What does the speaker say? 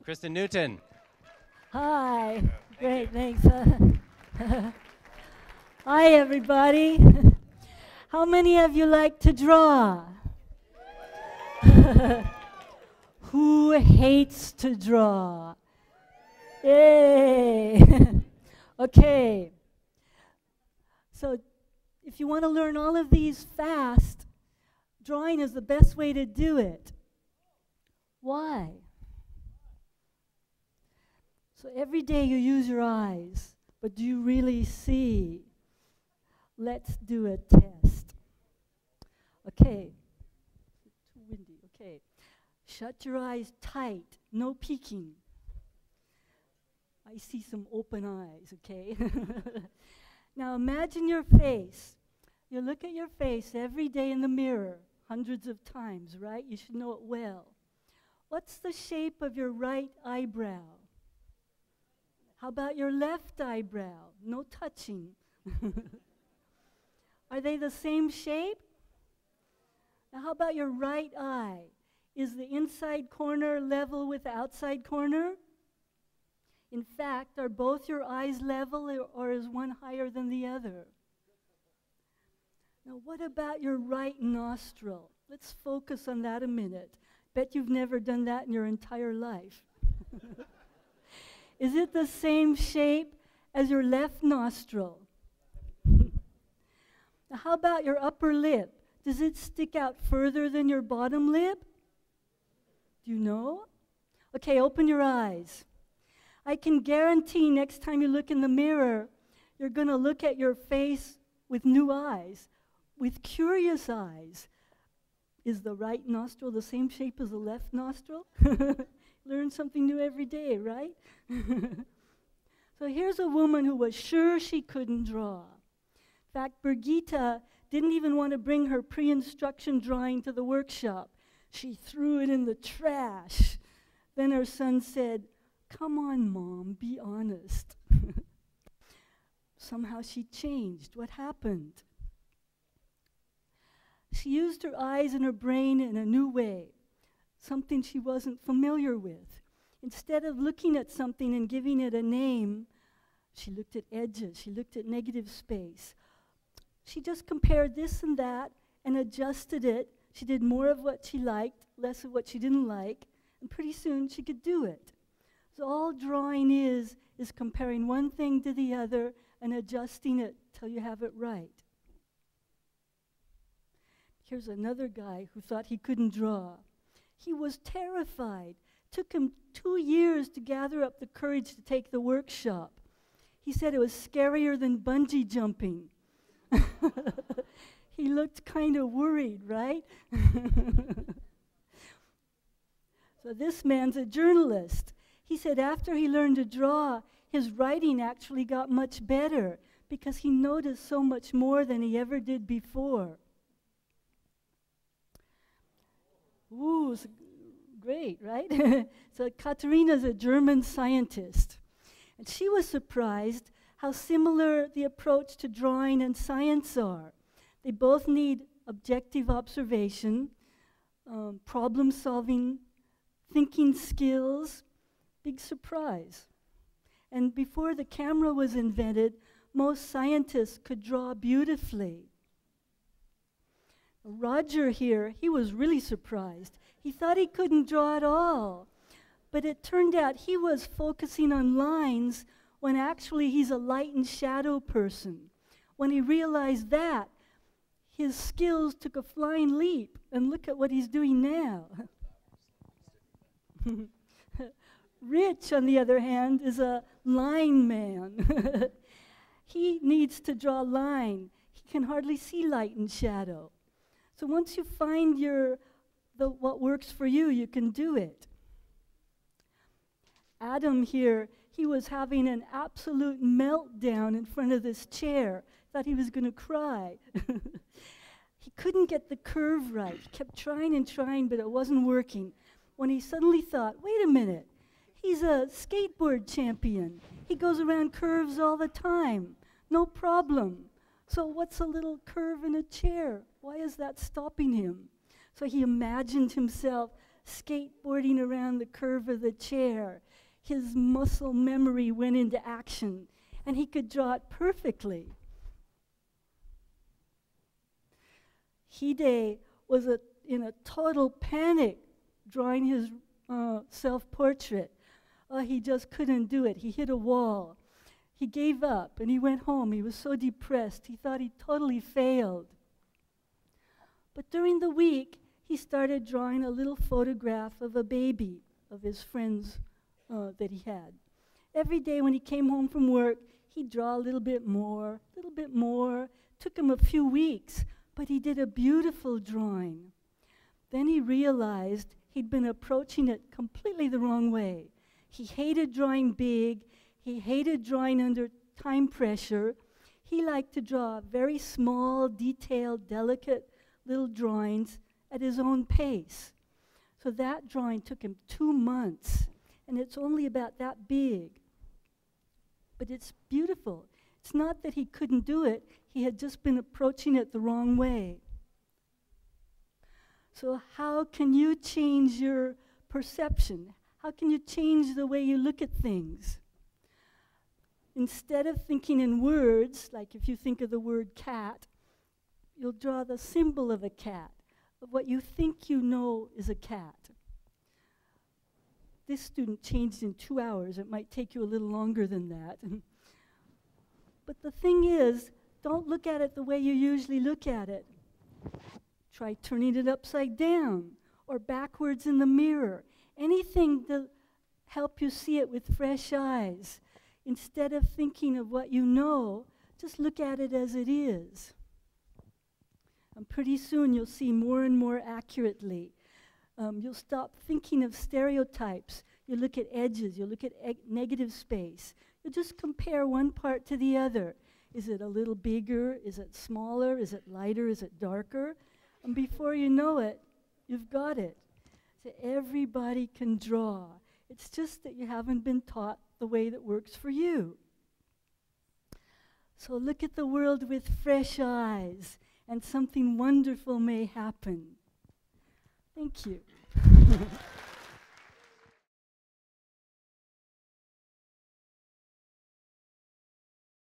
Kristin Newton. Hi. Great, thanks. Hi, everybody. How many of you like to draw? Who hates to draw? Yay! Okay. So, if you want to learn all of these fast, drawing is the best way to do it. Why? So every day you use your eyes, but do you really see? Let's do a test. Okay. Too windy. Okay. Shut your eyes tight. No peeking. I see some open eyes, okay? Now imagine your face. You look at your face every day in the mirror, hundreds of times, right? You should know it well. What's the shape of your right eyebrow? How about your left eyebrow? No touching. Are they the same shape? Now how about your right eye? Is the inside corner level with the outside corner? In fact, are both your eyes level or is one higher than the other? Now what about your right nostril? Let's focus on that a minute. Bet you've never done that in your entire life. Is it the same shape as your left nostril? Now how about your upper lip? Does it stick out further than your bottom lip? Do you know? Okay, open your eyes. I can guarantee next time you look in the mirror, you're going to look at your face with new eyes, with curious eyes. Is the right nostril the same shape as the left nostril? Learn something new every day, right? So here's a woman who was sure she couldn't draw. In fact, Birgitta didn't even want to bring her pre-instruction drawing to the workshop. She threw it in the trash. Then her son said, "Come on, Mom, be honest." Somehow she changed. What happened? She used her eyes and her brain in a new way, something she wasn't familiar with. Instead of looking at something and giving it a name, she looked at edges, she looked at negative space. She just compared this and that and adjusted it. She did more of what she liked, less of what she didn't like, and pretty soon she could do it. So all drawing is comparing one thing to the other and adjusting it till you have it right. Here's another guy who thought he couldn't draw. He was terrified. Took him 2 years to gather up the courage to take the workshop. He said it was scarier than bungee jumping. He looked kind of worried, right? So this man's a journalist. He said after he learned to draw, his writing actually got much better because he noticed so much more than he ever did before. Ooh, great, right? So Katharina's a German scientist. And she was surprised how similar the approach to drawing and science are. They both need objective observation, problem-solving, thinking skills. Big surprise. And before the camera was invented, most scientists could draw beautifully. Roger here, he was really surprised. He thought he couldn't draw at all. But it turned out he was focusing on lines when actually he's a light and shadow person. When he realized that, his skills took a flying leap. And look at what he's doing now. Rich, on the other hand, is a line man. He needs to draw line. He can hardly see light and shadow. So once you find what works for you, you can do it. Adam here, he was having an absolute meltdown in front of this chair. Thought he was going to cry. He couldn't get the curve right. He kept trying and trying, but it wasn't working. When he suddenly thought, wait a minute, he's a skateboard champion. He goes around curves all the time. No problem. So what's a little curve in a chair? Why is that stopping him? So he imagined himself skateboarding around the curve of the chair. His muscle memory went into action, and he could draw it perfectly. Hide was in a total panic drawing his self-portrait. He just couldn't do it. He hit a wall. He gave up, and he went home. He was so depressed. He thought he totally failed. But during the week, he started drawing a little photograph of a baby of his friends that he had. Every day when he came home from work, he'd draw a little bit more. Took him a few weeks, but he did a beautiful drawing. Then he realized he'd been approaching it completely the wrong way. He hated drawing big. He hated drawing under time pressure. He liked to draw very small, detailed, delicate little drawings at his own pace. So that drawing took him 2 months, and it's only about that big. But it's beautiful. It's not that he couldn't do it. He had just been approaching it the wrong way. So how can you change your perception? How can you change the way you look at things? Instead of thinking in words, like if you think of the word cat, you'll draw the symbol of a cat, of what you think you know is a cat. This student changed in 2 hours. It might take you a little longer than that. But the thing is, don't look at it the way you usually look at it. Try turning it upside down or backwards in the mirror. Anything to help you see it with fresh eyes. Instead of thinking of what you know, just look at it as it is. And pretty soon you'll see more and more accurately. You'll stop thinking of stereotypes. You'll look at edges. You'll look at negative space. You'll just compare one part to the other. Is it a little bigger? Is it smaller? Is it lighter? Is it darker? And before you know it, you've got it. So everybody can draw. It's just that you haven't been taught the way that works for you. So look at the world with fresh eyes, and something wonderful may happen. Thank you.